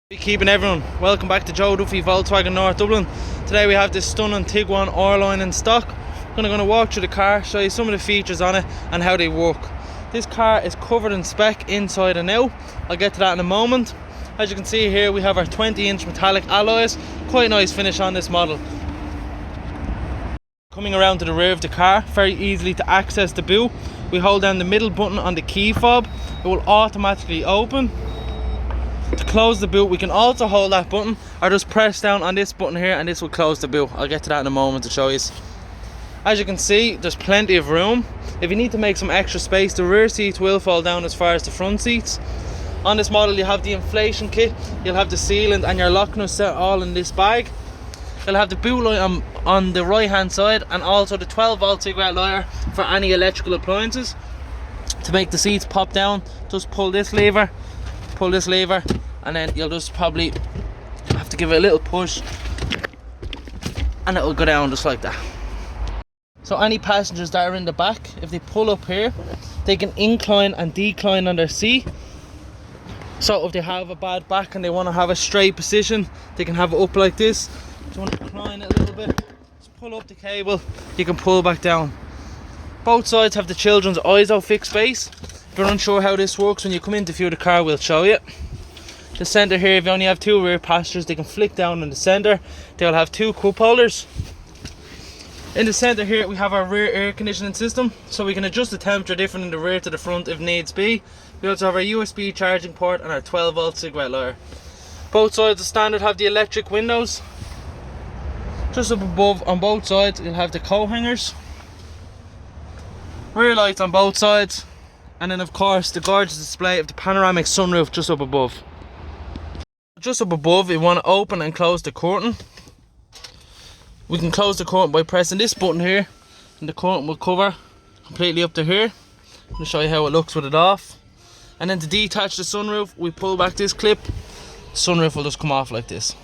Keeping everyone, welcome back to Duffy Volkswagen North Dublin. Today we have this stunning Tiguan R-Line in stock. I'm going to walk through the car, show you some of the features on it and how they work. This car is covered in spec inside and out. I'll get to that in a moment. As you can see here, we have our 20-inch metallic alloys. Quite nice finish on this model. Coming around to the rear of the car, very easily to access the boot. We hold down the middle button on the key fob. It will automatically open. To close the boot, we can also hold that button or just press down on this button here and this will close the boot. I'll get to that in a moment to show you. As you can see, there's plenty of room. If you need to make some extra space, the rear seats will fall down as far as the front seats. On this model, you have the inflation kit, you'll have the sealant and your lock nut set all in this bag. You'll have the boot light on the right hand side and also the 12-volt cigarette lighter for any electrical appliances. To make the seats pop down, just pull this lever, and then you'll just probably have to give it a little push and it will go down just like that. So any passengers that are in the back, if they pull up here, they can incline and decline on their seat. So if they have a bad back and they want to have a straight position, they can have it up like this. If you want to incline it a little bit, just pull up the cable, you can pull back down. Both sides have the children's ISO fixed base. If you're unsure how this works, when you come in to view the car, we'll show you. The centre here, if you only have two rear passengers, they can flick down in the centre. They'll have two cup holders. In the centre here, we have our rear air conditioning system, so we can adjust the temperature different in the rear to the front if needs be. We also have our USB charging port and our 12-volt cigarette lighter. Both sides of standard have the electric windows. Just up above on both sides, you'll have the coat hangers. Rear lights on both sides. And then of course the gorgeous display of the panoramic sunroof just up above. Just up above, we want to open and close the curtain. We can close the curtain by pressing this button here, and the curtain will cover completely up to here. I'm going to show you how it looks with it off. And then to detach the sunroof, we pull back this clip. The sunroof will just come off like this.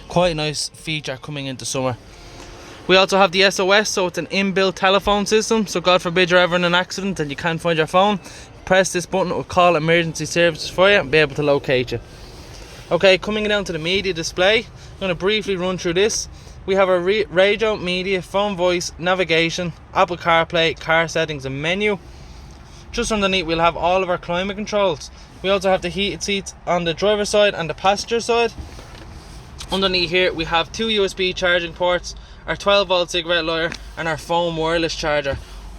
Quite a nice feature coming into summer. We also have the SOS, so it's an inbuilt telephone system. So God forbid you're ever in an accident and you can't find your phone, press this button, it will call emergency services for you and be able to locate you. Okay, coming down to the media display, I'm going to briefly run through this. We have our radio, media, phone voice, navigation, Apple CarPlay, car settings and menu. Just underneath we'll have all of our climate controls. We also have the heated seats on the driver's side and the passenger side. Underneath here we have two USB charging ports, our 12-volt cigarette lighter and our phone wireless charger.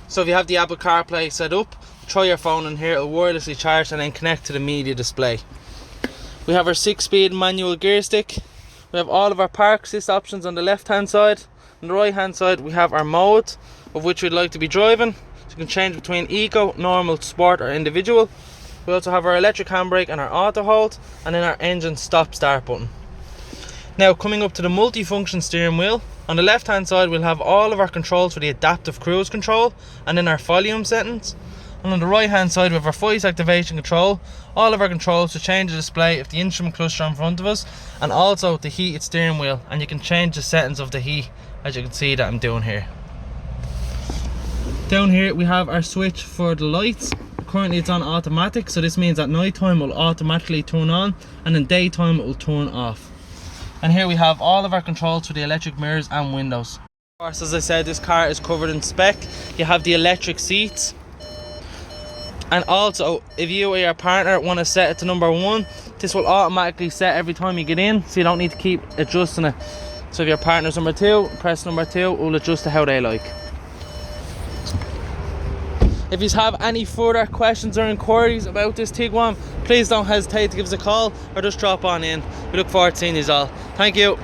So if you have the Apple CarPlay set up, throw your phone in here, it'll wirelessly charge and then connect to the media display. We have our 6-speed manual gear stick. We have all of our park assist options on the left hand side. On the right hand side we have our mode of which we'd like to be driving. So you can change between eco, normal, sport or individual. We also have our electric handbrake and our auto hold, and then our engine stop start button. Now coming up to the multi-function steering wheel, on the left hand side we'll have all of our controls for the adaptive cruise control and then our volume settings. And on the right hand side we have our voice activation control, all of our controls to change the display of the instrument cluster in front of us, and also the heated steering wheel, and you can change the settings of the heat as you can see that I'm doing here. Down here we have our switch for the lights. Currently it's on automatic, so this means at night time it will automatically turn on and in daytime it will turn off. And here we have all of our controls for the electric mirrors and windows. Of course, as I said, this car is covered in spec. You have the electric seats. And also, if you or your partner want to set it to number 1, this will automatically set every time you get in, so you don't need to keep adjusting it. So if your partner's number 2, press number 2, it will adjust to how they like. If you have any further questions or inquiries about this Tiguan, please don't hesitate to give us a call or just drop on in. We look forward to seeing you all. Thank you.